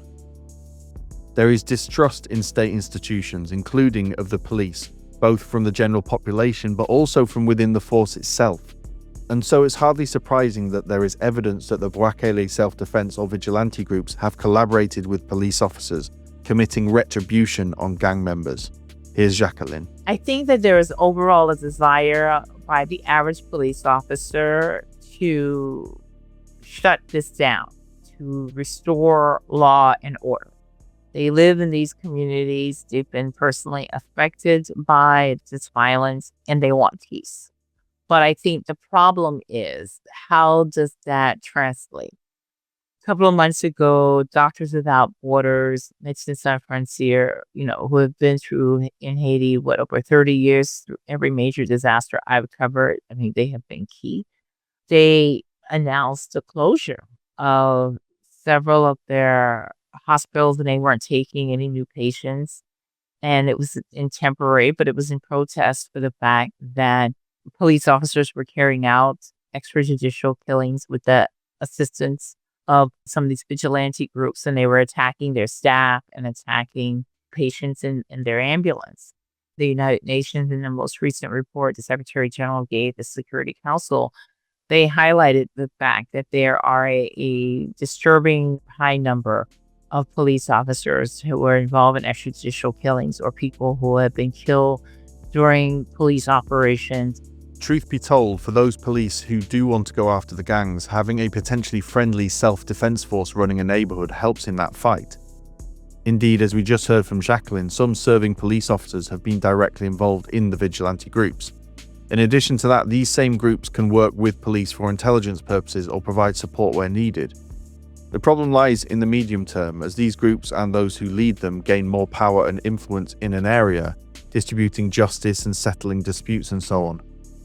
There is distrust in state institutions, including of the police, both from the general population but also from within the force itself. And so it's hardly surprising that there is evidence that the Bwa Kale self-defense or vigilante groups have collaborated with police officers, committing retribution on gang members. Here's Jacqueline. I think that there is overall a desire by the average police officer to shut this down, to restore law and order. They live in these communities. They've been personally affected by this violence, and they want peace. But I think the problem is, how does that translate? A couple of months ago, Doctors Without Borders, Médecins Sans Frontières, who have been through in Haiti, over 30 years, through every major disaster I've covered. I mean, they have been key. They announced the closure of several of their hospitals, and they weren't taking any new patients. And it was temporary, but it was in protest for the fact that police officers were carrying out extrajudicial killings with the assistance of some of these vigilante groups, and they were attacking their staff and attacking patients in their ambulance. The United Nations, in the most recent report the Secretary General gave the Security Council, they highlighted the fact that there are a disturbing high number of police officers who were involved in extrajudicial killings or people who have been killed during police operations. Truth be told, for those police who do want to go after the gangs, having a potentially friendly self-defense force running a neighborhood helps in that fight. Indeed, as we just heard from Jacqueline, some serving police officers have been directly involved in the vigilante groups. In addition to that, these same groups can work with police for intelligence purposes or provide support where needed. The problem lies in the medium term, as these groups and those who lead them gain more power and influence in an area, distributing justice and settling disputes and so on.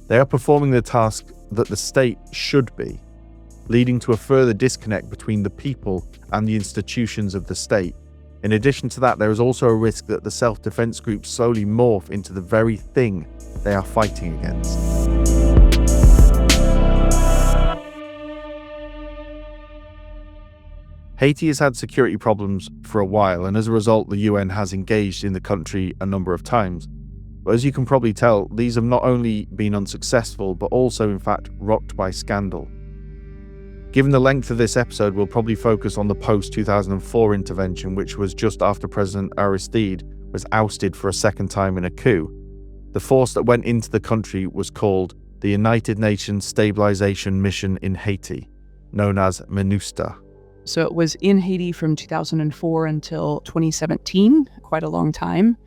They are performing the task that the state should be, leading to a further disconnect between the people and the institutions of the state. In addition to that, there is also a risk that the self-defense groups slowly morph into the very thing they are fighting against. Haiti has had security problems for a while, and as a result, the UN has engaged in the country a number of times. But as you can probably tell, these have not only been unsuccessful, but also, in fact, rocked by scandal. Given the length of this episode, we'll probably focus on the post-2004 intervention, which was just after President Aristide was ousted for a second time in a coup. The force that went into the country was called the United Nations Stabilization Mission in Haiti, known as MINUSTAH. So it was in Haiti from 2004 until 2017, quite a long time.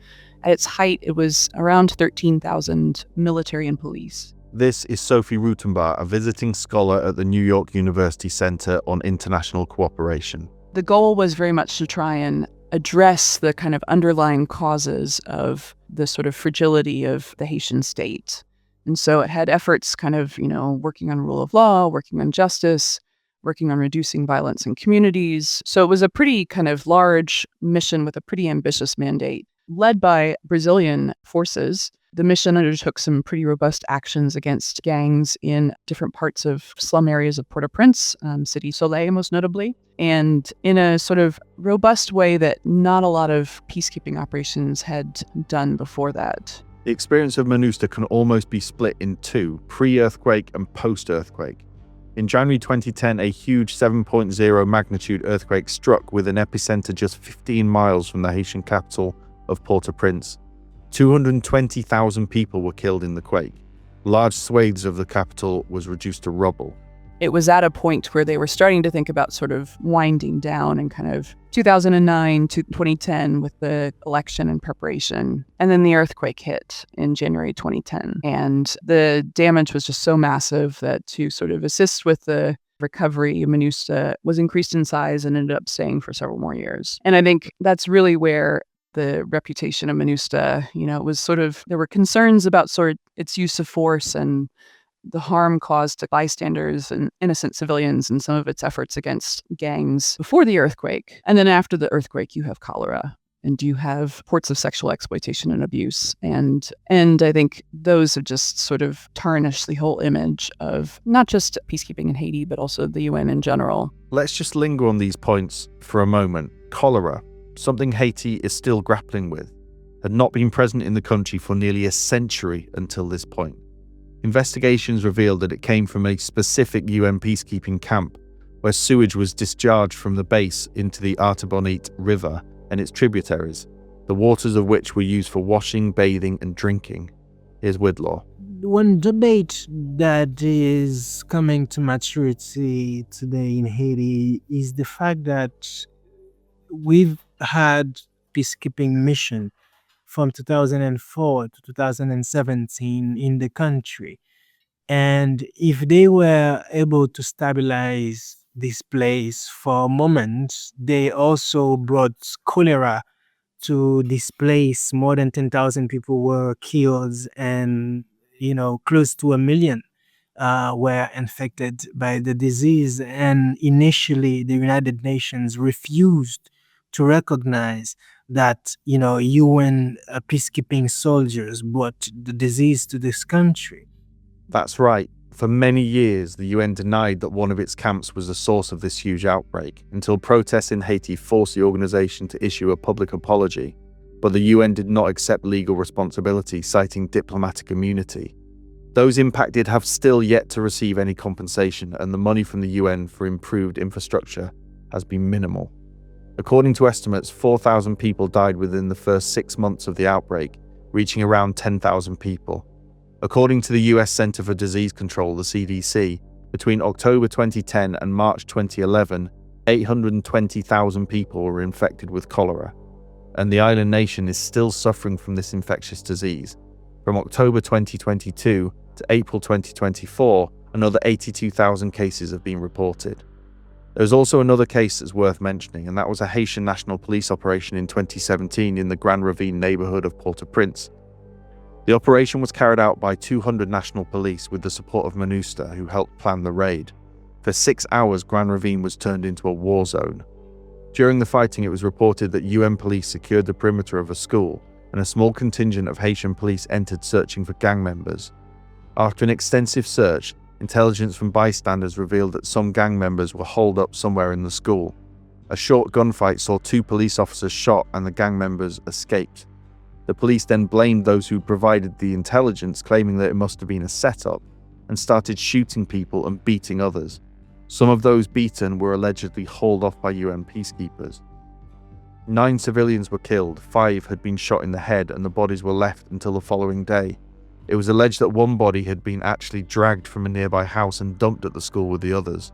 At its height, it was around 13,000 military and police. This is Sophie Rutenbach, a visiting scholar at the New York University Center on International Cooperation. The goal was very much to try and address the kind of underlying causes of the sort of fragility of the Haitian state. And so it had efforts kind of, working on rule of law, working on justice, working on reducing violence in communities. So it was a pretty kind of large mission with a pretty ambitious mandate. Led by Brazilian forces, the mission undertook some pretty robust actions against gangs in different parts of slum areas of Port-au-Prince, Cité Soleil most notably, and in a sort of robust way that not a lot of peacekeeping operations had done before that. The experience of MINUSTAH can almost be split in two, pre-earthquake and post-earthquake. In January 2010, a huge 7.0 magnitude earthquake struck with an epicenter just 15 miles from the Haitian capital of Port-au-Prince. 220,000 people were killed in the quake. Large swathes of the capital was reduced to rubble. It was at a point where they were starting to think about sort of winding down in kind of 2009 to 2010 with the election and preparation. And then the earthquake hit in January 2010. And the damage was just so massive that to sort of assist with the recovery, MINUSTAH was increased in size and ended up staying for several more years. And I think that's really where the reputation of MINUSTAH, it was sort of, there were concerns about sort of its use of force and the harm caused to bystanders and innocent civilians and some of its efforts against gangs before the earthquake. And then after the earthquake, you have cholera and you have reports of sexual exploitation and abuse. And I think those have just sort of tarnished the whole image of not just peacekeeping in Haiti, but also the UN in general. Let's just linger on these points for a moment. Cholera, something Haiti is still grappling with, had not been present in the country for nearly a century until this point. Investigations revealed that it came from a specific UN peacekeeping camp, where sewage was discharged from the base into the Artibonite River and its tributaries, the waters of which were used for washing, bathing, and drinking. Here's Widlaw. One debate that is coming to maturity today in Haiti is the fact that we've had peacekeeping mission from 2004 to 2017 in the country. And if they were able to stabilize this place for a moment, they also brought cholera to this place. More than 10,000 people were killed and, close to 1 million were infected by the disease. And initially, the United Nations refused to recognize that, UN peacekeeping soldiers brought the disease to this country. That's right. For many years, the UN denied that one of its camps was the source of this huge outbreak, until protests in Haiti forced the organization to issue a public apology. But the UN did not accept legal responsibility, citing diplomatic immunity. Those impacted have still yet to receive any compensation, and the money from the UN for improved infrastructure has been minimal. According to estimates, 4,000 people died within the first 6 months of the outbreak, reaching around 10,000 people. According to the US Center for Disease Control, the CDC, between October 2010 and March 2011, 820,000 people were infected with cholera, and the island nation is still suffering from this infectious disease. From October 2022 to April 2024, another 82,000 cases have been reported. There is also another case that's worth mentioning, and that was a Haitian National Police operation in 2017 in the Grand Ravine neighbourhood of Port-au-Prince. The operation was carried out by 200 national police with the support of MINUSTA, who helped plan the raid. For 6 hours, Grand Ravine was turned into a war zone. During the fighting, it was reported that UN police secured the perimeter of a school, and a small contingent of Haitian police entered searching for gang members. After an extensive search, intelligence from bystanders revealed that some gang members were holed up somewhere in the school. A short gunfight saw 2 police officers shot and the gang members escaped. The police then blamed those who provided the intelligence, claiming that it must have been a setup, and started shooting people and beating others. Some of those beaten were allegedly hauled off by UN peacekeepers. 9 civilians were killed, 5 had been shot in the head, and the bodies were left until the following day. It was alleged that one body had been actually dragged from a nearby house and dumped at the school with the others.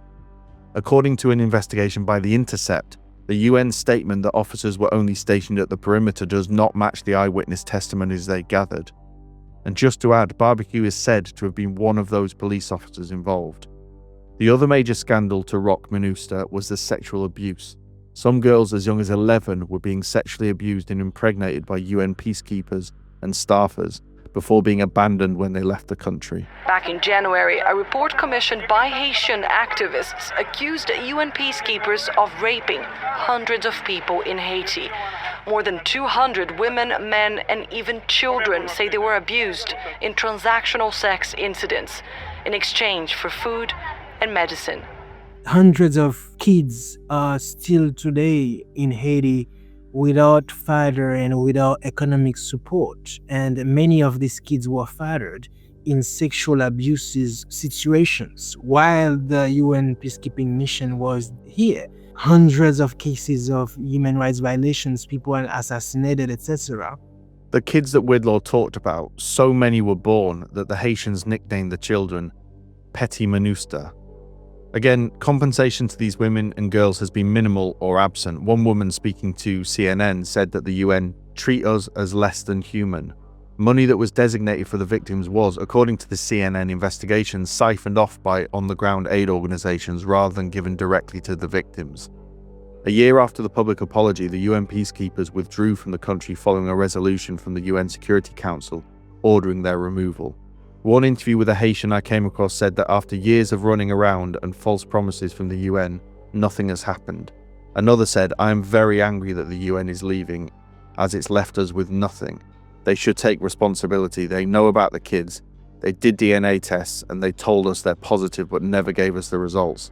According to an investigation by The Intercept, the UN statement that officers were only stationed at the perimeter does not match the eyewitness testimonies they gathered. And just to add, Barbecue is said to have been one of those police officers involved. The other major scandal to rock MINUSTA was the sexual abuse. Some girls as young as 11 were being sexually abused and impregnated by UN peacekeepers and staffers before being abandoned when they left the country. Back in January, a report commissioned by Haitian activists accused UN peacekeepers of raping hundreds of people in Haiti. More than 200 women, men, and even children say they were abused in transactional sex incidents in exchange for food and medicine. Hundreds of kids are still today in Haiti without father and without economic support. And many of these kids were fathered in sexual abuses situations while the UN peacekeeping mission was here. Hundreds of cases of human rights violations, people are assassinated, etc. The kids that Widlaw talked about, so many were born that the Haitians nicknamed the children Petit MINUSTA. Again, compensation to these women and girls has been minimal or absent. One woman speaking to CNN said that the UN treat us as less than human. Money that was designated for the victims was, according to the CNN investigation, siphoned off by on-the-ground aid organizations rather than given directly to the victims. A year after the public apology, the UN peacekeepers withdrew from the country following a resolution from the UN Security Council ordering their removal. One interview with a Haitian I came across said that after years of running around and false promises from the UN, nothing has happened. Another said, "I am very angry that the UN is leaving, as it's left us with nothing. They should take responsibility. They know about the kids. They did DNA tests and they told us they're positive but never gave us the results."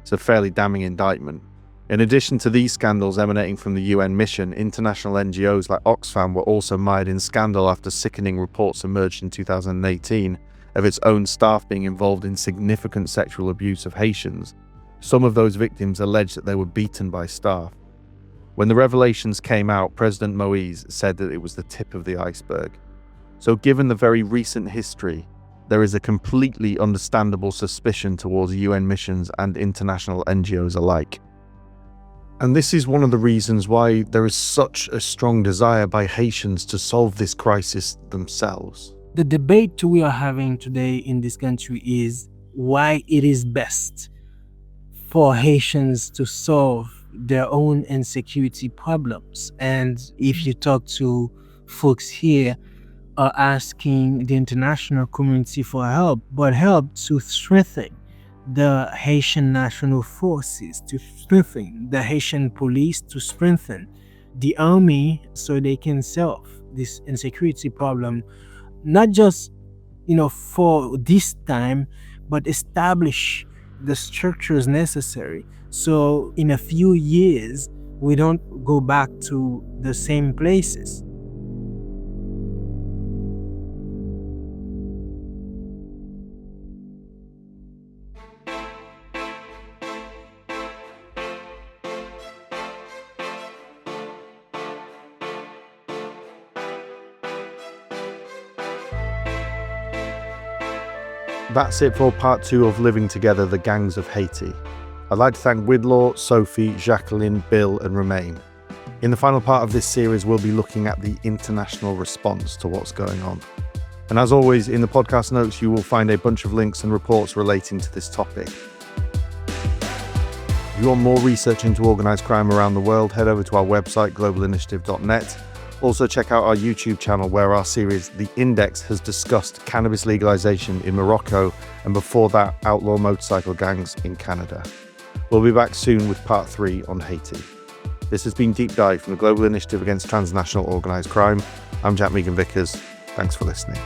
It's a fairly damning indictment. In addition to these scandals emanating from the UN mission, international NGOs like Oxfam were also mired in scandal after sickening reports emerged in 2018 of its own staff being involved in significant sexual abuse of Haitians. Some of those victims alleged that they were beaten by staff. When the revelations came out, President Moise said that it was the tip of the iceberg. So given the very recent history, there is a completely understandable suspicion towards UN missions and international NGOs alike. And this is one of the reasons why there is such a strong desire by Haitians to solve this crisis themselves. The debate we are having today in this country is why it is best for Haitians to solve their own insecurity problems. And if you talk to folks here, are asking the international community for help, but help to strengthen the Haitian National Forces, to strengthen the Haitian police, to strengthen the army so they can solve this insecurity problem, not just for this time, but establish the structures necessary so in a few years we don't go back to the same places. That's it for part 2 of Living Together, the Gangs of Haiti. I'd like to thank Widlaw, Sophie, Jacqueline, Bill and Romain. In the final part of this series, we'll be looking at the international response to what's going on. And as always, in the podcast notes, you will find a bunch of links and reports relating to this topic. If you want more research into organised crime around the world, head over to our website, globalinitiative.net. Also check out our YouTube channel where our series The Index has discussed cannabis legalization in Morocco and before that outlaw motorcycle gangs in Canada. We'll be back soon with part 3 on Haiti. This has been Deep Dive from the Global Initiative Against Transnational Organised Crime. I'm Jack Megan Vickers. Thanks for listening.